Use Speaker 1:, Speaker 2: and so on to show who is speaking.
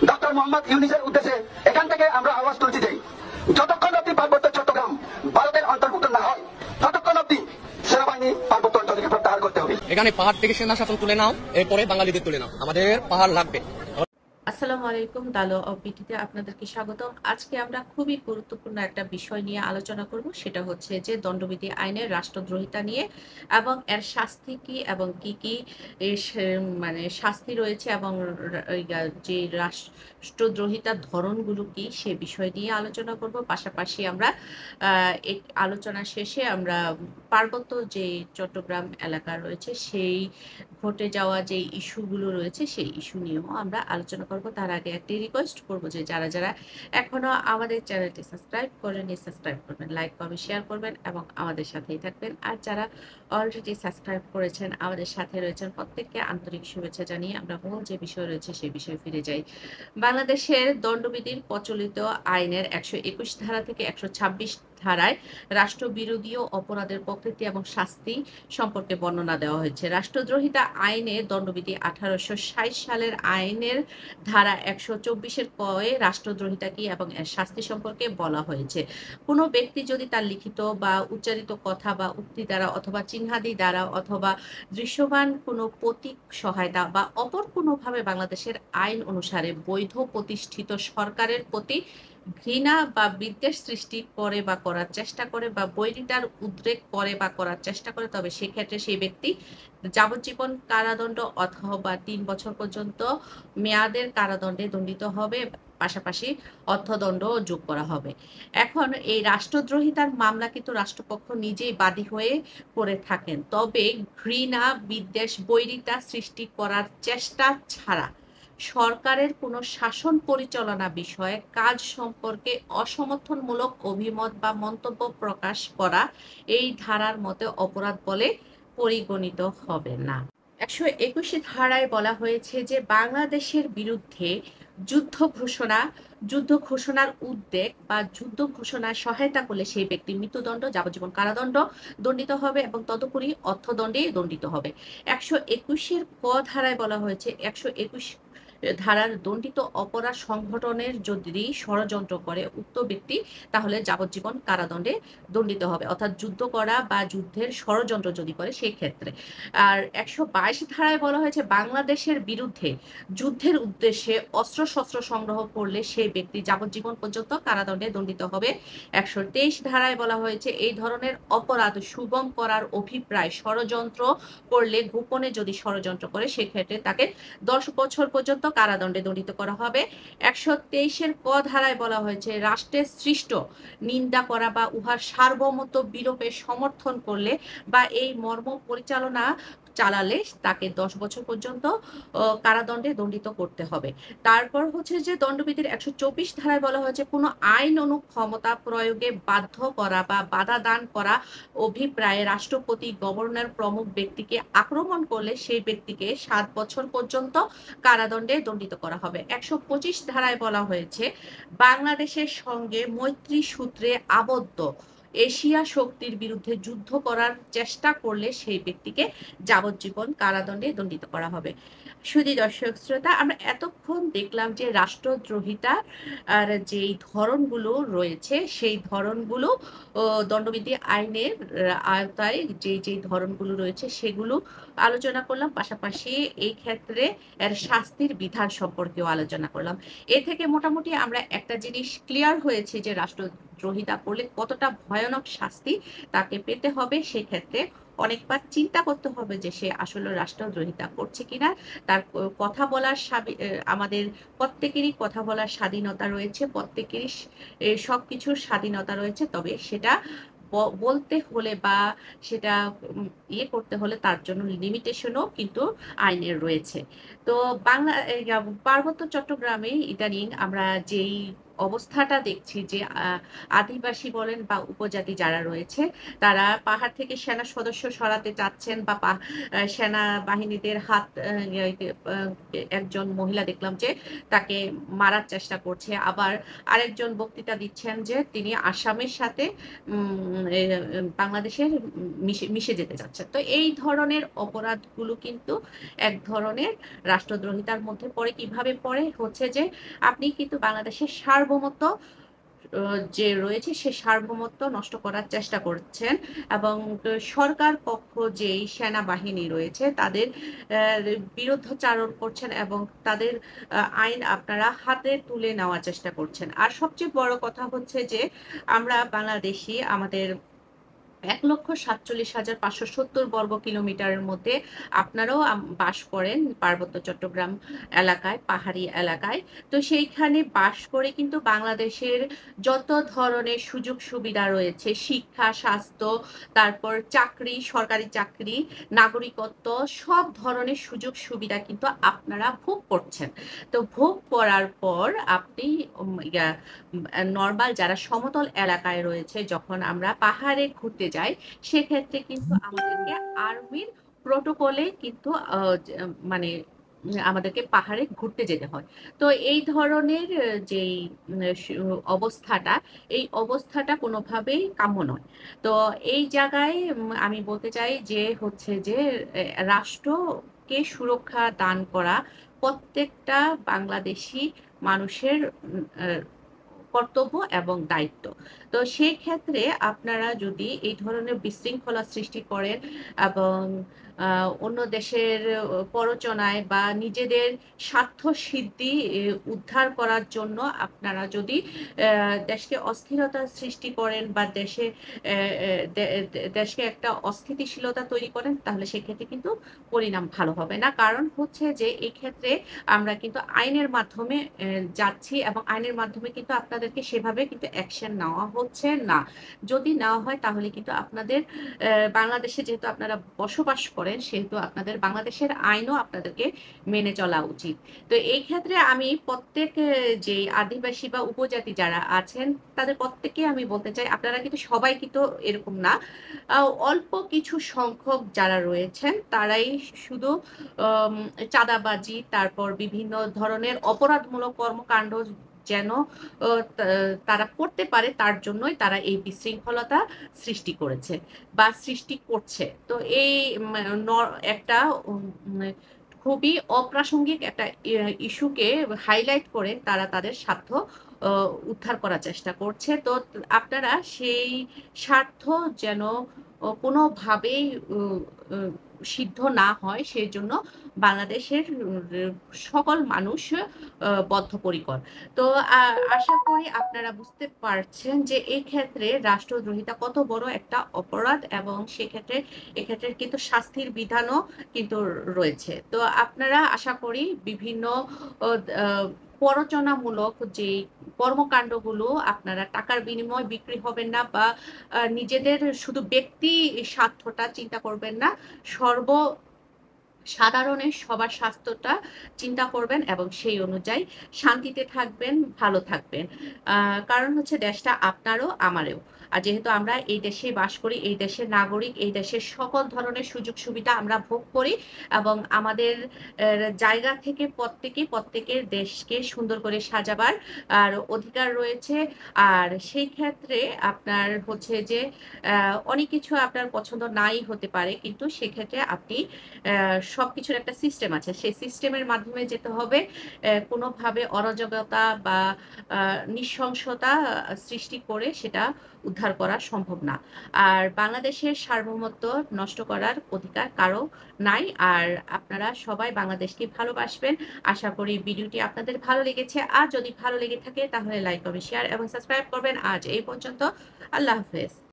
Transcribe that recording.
Speaker 1: Doctor Mohammad ইউনূসের উদ্দেশ্যে এখান থেকে আমরা আওয়াজ তুলছি যে যতক্ষণ অব্দি পার্বত্য চট্টগ্রাম ভারতের অন্তর্ভুক্ত না হয় ততক্ষণ অব্দি সেনাবাহিনী পার্বত্য অঞ্চলকে প্রত্যাহার করতে হবে।
Speaker 2: এখানে পাহাড় থেকে সেনা শাসন তুলে নাও, এরপরে বাঙালিদের তুলে নাও, আমাদের পাহাড় লাগবে।
Speaker 3: আসসালামু আলাইকুম, দালো অপিটিতে আপনাদেরকে স্বাগতম। আজকে আমরা খুবই গুরুত্বপূর্ণ একটা বিষয় নিয়ে আলোচনা করব, সেটা হচ্ছে যে দণ্ডবিধি আইনের রাষ্ট্রদ্রোহিতা নিয়ে এবং এর শাস্তি কি এবং কি কি মানে শাস্তি রয়েছে এবং যে রাষ্ট্রদ্রোহিতার ধরনগুলো কি সে বিষয় নিয়ে আলোচনা করব। পাশাপাশি আমরা এই আলোচনা শেষে আমরা পার্বত্য যে চট্টগ্রাম এলাকা রয়েছে সেই ঘটে যাওয়া যে ইস্যুগুলো রয়েছে সেই ইস্যু নিয়েও আমরা আলোচনা করব। তার আগে একটি রিকোয়েস্ট করব যে যারা যারা এখনো আমাদের চ্যানেলটি সাবস্ক্রাইব করেননি সাবস্ক্রাইব করবেন, লাইক করবেন, শেয়ার করবেন এবং আমাদের সাথেই থাকবেন। আর যারা অলরেডি সাবস্ক্রাইব করেছেন আমাদের সাথে রয়েছেন প্রত্যেককে আন্তরিক শুভেচ্ছা জানিয়ে আমরা মূল যে বিষয় রয়েছে সেই বিষয়ে ফিরে যাই। বাংলাদেশের দণ্ডবিধির প্রচলিত আইনের ১২১ ধারা থেকে ১২৬ ধারায় রাষ্ট্রবিরোধী অপরাধের প্রকৃতি এবং শাস্তি সম্পর্কে বর্ণনা দেওয়া হয়েছে। রাষ্ট্রদ্রোহিতা আইনে দণ্ডবিধি ১৮৬০ সালের আইনের ধারা ১২৪-এর কয়ে রাষ্ট্রদ্রোহিতা কি এবং এর শাস্তি সম্পর্কে বলা হয়েছে। কোনো ব্যক্তি যদি তার লিখিত বা উচ্চারিত কথা বা উক্তি দ্বারা অথবা চিহ্নাদি দ্বারা অথবা দৃশ্যমান কোনো প্রতীক সহায়তা বা অপর কোনোভাবে বাংলাদেশের আইন অনুসারে বৈধ প্রতিষ্ঠিত সরকারের প্রতি ঘৃণা বা বিদ্বেষ সৃষ্টি করে বা করার চেষ্টা করে বা বৈরিতার উদ্রেক করে বা করার চেষ্টা করে, তবে সেক্ষেত্রে সেই ব্যক্তি যাবজ্জীবন কারাদণ্ড অথবা ৩ বছর পর্যন্ত মেয়াদের কারাদণ্ডে দণ্ডিত হবে, পাশাপাশি অর্থদণ্ড যোগ করা হবে। এখন এই রাষ্ট্রদ্রোহিতার মামলা কিন্তু রাষ্ট্রপক্ষ নিজেই বাদী হয়ে করে থাকেন, তবে ঘৃণা, বিদ্বেষ, বৈরিতা সৃষ্টি করার চেষ্টা ছাড়া সরকারের কোনো শাসন পরিচালনা বিষয়ে কাজ সম্পর্কে অসমর্থনমূলক অভিমত বা মন্তব্য প্রকাশ করা এই ধারার মতে অপরাধ বলে পরিগণিত হবে না। ১২১ ধারায় বলা হয়েছে যে বাংলাদেশের বিরুদ্ধে যুদ্ধ ঘোষণার উদ্যোগ বা যুদ্ধ ঘোষণায় সহায়তা করলে সেই ব্যক্তি মৃত্যুদণ্ড, যাবজ্জীবন কারাদণ্ড দণ্ডিত হবে এবং তদুপরি অর্থদণ্ডে দণ্ডিত হবে। ১২১-এর ক ধারায় বলা হয়েছে ১২১ ধারার দণ্ডিত অপরাধ সংগঠনের যদি ষড়যন্ত্র করে উক্ত ব্যক্তি তাহলে যাবজ্জীবন কারাদণ্ডে দণ্ডিত হবে, অর্থাৎ যুদ্ধ করা বা যুদ্ধের ষড়যন্ত্র যদি করে সেই ক্ষেত্রে। আর ১২২ ধারায় বলা হয়েছে বাংলাদেশের বিরুদ্ধে যুদ্ধের উদ্দেশ্যে অস্ত্রশস্ত্র সংগ্রহ করলে সেই ব্যক্তি যাবজ্জীবন পর্যন্ত কারাদণ্ডে দণ্ডিত হবে। ১২৩ ধারায় বলা হয়েছে এই ধরনের অপরাধ শুভম করার অভিপ্রায় ষড়যন্ত্র করলে, গোপনে যদি ষড়যন্ত্র করে সেক্ষেত্রে তাকে ১০ বছর পর্যন্ত কারাদণ্ডে দণ্ডিত করা হবে। ১২৩-এর ক ধারায় বলা হয়েছে রাষ্ট্রের সৃষ্ট নিন্দা করা বা উহার সার্বভৌমত্ব বিরূপে সমর্থন করলে বা এই মর্ম পরিচালনা চালালে তাকে ১০ বছর পর্যন্ত কারাদণ্ডে দণ্ডিত করতে হবে। তারপর হচ্ছে যে দণ্ডবিধির ১২৪ ধারায় বলা হয়েছে কোনো আইন ক্ষমতা প্রয়োগে বাধ্য করা বা বাধা দান করা অভিপ্রায়ে রাষ্ট্রপতি, গভর্নর প্রমুখ ব্যক্তিকে আক্রমণ করলে সেই ব্যক্তিকে ৭ বছর পর্যন্ত কারাদণ্ডে দণ্ডিত করা হবে। ১২৫ ধারায় বলা হয়েছে বাংলাদেশের সঙ্গে মৈত্রী সূত্রে আবদ্ধ এশিয়া শক্তির বিরুদ্ধে যুদ্ধ করার চেষ্টা করলে সেই ব্যক্তিকে যাবজ্জীবন কারাদণ্ডে দণ্ডিত করা হবে। শুধু দর্শক শ্রোতা, আমরা এতক্ষণ দেখলাম যে রাষ্ট্রদ্রোহিতা আর যেই ধরনগুলো রয়েছে সেই ধরনগুলো দণ্ডবিধি আইনের আওতায় যেই ধরনগুলো রয়েছে সেগুলো আলোচনা করলাম, পাশাপাশি এই ক্ষেত্রে এর শাস্তির বিধান সম্পর্কেও আলোচনা করলাম। এ থেকে মোটামুটি আমরা একটা জিনিস ক্লিয়ার হয়েছে যে রাষ্ট্রদ্রোহিতা করলে কতটা ভয়ানক শাস্তি তাকে পেতে হবে। সেক্ষেত্রে অনেকবার চিন্তা করতে হবে যে সে আসলে রাষ্ট্রদ্রোহিতা করছে কিনা। তার কথা বলার আমাদের প্রত্যেকেরই কথা বলার স্বাধীনতা রয়েছে, প্রত্যেকেরই সবকিছুর স্বাধীনতা রয়েছে, তবে সেটা বলতে হলে বা সেটা করতে হলে তার জন্য লিমিটেশনও কিন্তু আইনের রয়েছে। তো পার্বত্য চট্টগ্রামে ইদানিং আমরা যেই অবস্থাটা দেখছি যে আদিবাসী বলেন বা উপজাতি যারা রয়েছে তারা পাহাড় থেকে সেনা সদস্য সরাতে চাচ্ছেন বা সেনা বাহিনীদের হাত একজন মহিলা দেখলাম যে তাকে মারার চেষ্টা করছে, আবার আরেকজন বক্তৃতা দিচ্ছেন যে তিনি আসামের সাথে বাংলাদেশের মিশে যেতে চাচ্ছেন। তো এই ধরনের অপরাধগুলো কিন্তু এক ধরনের রাষ্ট্রদ্রোহিতার মধ্যে পড়ে। কিভাবে পড়ে হচ্ছে যে আপনি কিন্তু বাংলাদেশের সার্বভৌমত্ব যে রয়েছে সে সার্বভৌমত্ব নষ্ট করার চেষ্টা করছেন, এবং সরকার পক্ষ যেই সেনাবাহিনী রয়েছে তাদের বিরুদ্ধাচারণ করছেন এবং তাদের আইন আপনারা হাতে তুলে নেওয়ার চেষ্টা করছেন। আর সবচেয়ে বড় কথা হচ্ছে যে আমরা বাংলাদেশি আমাদের ১,৪৭,৫৭০ বর্গ কিলোমিটারের মধ্যে আপনারাও বাস করেন পার্বত্য চট্টগ্রাম এলাকায়, পাহাড়ি এলাকায়। তো সেইখানে বাস করে কিন্তু বাংলাদেশের যত ধরনের সুযোগ সুবিধা রয়েছে, শিক্ষা, স্বাস্থ্য, তারপর চাকরি, সরকারি চাকরি, নাগরিকত্ব, সব ধরনের সুযোগ সুবিধা কিন্তু আপনারা ভোগ করছেন। তো ভোগ করার পর আপনি নর্মাল যারা সমতল এলাকায় রয়েছে, যখন আমরা পাহাড়ে ঘুরতে যাই সেক্ষেত্রে কিন্তু আমাদেরকে আর্মির প্রোটোকলে কিন্তু মানে আমাদেরকে পাহাড়ে ঘুরতে যেতে হয়। তো এই ধরনের যেই এই অবস্থাটা কোনোভাবেই কাম্য নয়। তো এই জায়গায় আমি বলতে চাই যে হচ্ছে যে রাষ্ট্রকে সুরক্ষা দান করা প্রত্যেকটা বাংলাদেশি মানুষের কর্তব্য এবং দায়িত্ব। তো সেই ক্ষেত্রে আপনারা যদি এই ধরনের বিশৃঙ্খলা সৃষ্টি করেন এবং অন্য দেশের প্ররোচনায় বা নিজেদের স্বার্থ সিদ্ধি উদ্ধার করার জন্য আপনারা যদি দেশকে অস্থিরতা সৃষ্টি করেন বা দেশকে একটা অস্থিতিশীলতা তৈরি করেন, তাহলে সেক্ষেত্রে কিন্তু পরিণাম ভালো হবে না। কারণ হচ্ছে যে এই ক্ষেত্রে আমরা কিন্তু আইনের মাধ্যমে যাচ্ছি এবং আইনের মাধ্যমে কিন্তু আপনাদেরকে সেভাবে কিন্তু অ্যাকশন নেওয়া হচ্ছে না। যদি নেওয়া হয় তাহলে কিন্তু আপনাদের বাংলাদেশে যেহেতু আপনারা বসবাস করেন সেহেতু আপনাদের বাংলাদেশের আইনও আপনাদেরকে মেনে চলা উচিত। তো এই ক্ষেত্রে আমি প্রত্যেক যে আদিবাসী বা উপজাতি যারা আছেন তাদের প্রত্যেককে আমি বলতে চাই, আপনারা কিন্তু সবাই কিন্তু এরকম না, অল্প কিছু সংখ্যক যারা রয়েছেন তারাই শুধু চাঁদাবাজি, তারপর বিভিন্ন ধরনের অপরাধমূলক কর্মকাণ্ড যেন তারা করতে পারে তার জন্যই তারা এই বিশৃঙ্খলতা সৃষ্টি করেছে বা সৃষ্টি করছে। তো এই একটা খুবই অপ্রাসঙ্গিক একটা ইস্যুকে হাইলাইট করে তারা তাদের স্বার্থ উদ্ধার করার চেষ্টা করছে। তো আপনারা সেই স্বার্থ যেন কোনোভাবেই সিদ্ধ না হয় সেই জন্য বাংলাদেশের সকল মানুষ বদ্ধপরিকর। তো আশা করি আপনারা বুঝতে পারছেন যে এই ক্ষেত্রে রাষ্ট্রদ্রোহিতা কত বড় একটা অপরাধ এবং এক্ষেত্রে কিন্তু শাস্তির বিধানও কিন্তু রয়েছে। তো আপনারা আশা করি বিভিন্ন প্ররোচনামূলক যে কর্মকাণ্ডগুলো আপনারা টাকার বিনিময়ে বিক্রি হবেন না বা নিজেদের শুধু ব্যক্তি স্বার্থটা চিন্তা করবেন না, সাধারণের সবার স্বাস্থ্যটা চিন্তা করবেন এবং সেই অনুযায়ী শান্তিতে থাকবেন, ভালো থাকবেন। কারণ হচ্ছে দেশটা আপনারও আমারও, আর যেহেতু আমরা এই দেশে বাস করি, এই দেশের নাগরিক, এই দেশের সকল ধরনের সুযোগ সুবিধা আমরা ভোগ করি এবং আমাদের জায়গা থেকে প্রত্যেকের দেশকে সুন্দর করে সাজাবার আর অধিকার রয়েছে। আর সেই ক্ষেত্রে আপনার হচ্ছে যে অনেক কিছু আপনার পছন্দ নাই হতে পারে, কিন্তু সেক্ষেত্রে আপনি সবকিছুর একটা সিস্টেম আছে, সেই সিস্টেমের মাধ্যমে যেতে হবে। কোনোভাবে অরাজকতা বা নৃশংসতা সৃষ্টি করে সেটা উদ্ধার করা সম্ভব না। আর বাংলাদেশের সার্বভৌমত্ব নষ্ট করার অধিকার কারো নাই। আর আপনারা সবাই বাংলাদেশকে ভালোবাসবেন। আশা করি ভিডিওটি আপনাদের ভালো লেগেছে। আর যদি ভালো লেগে থাকে তাহলে লাইক করবেন, শেয়ার এবং সাবস্ক্রাইব করবেন। আজ এই পর্যন্ত। আল্লাহ হাফেজ।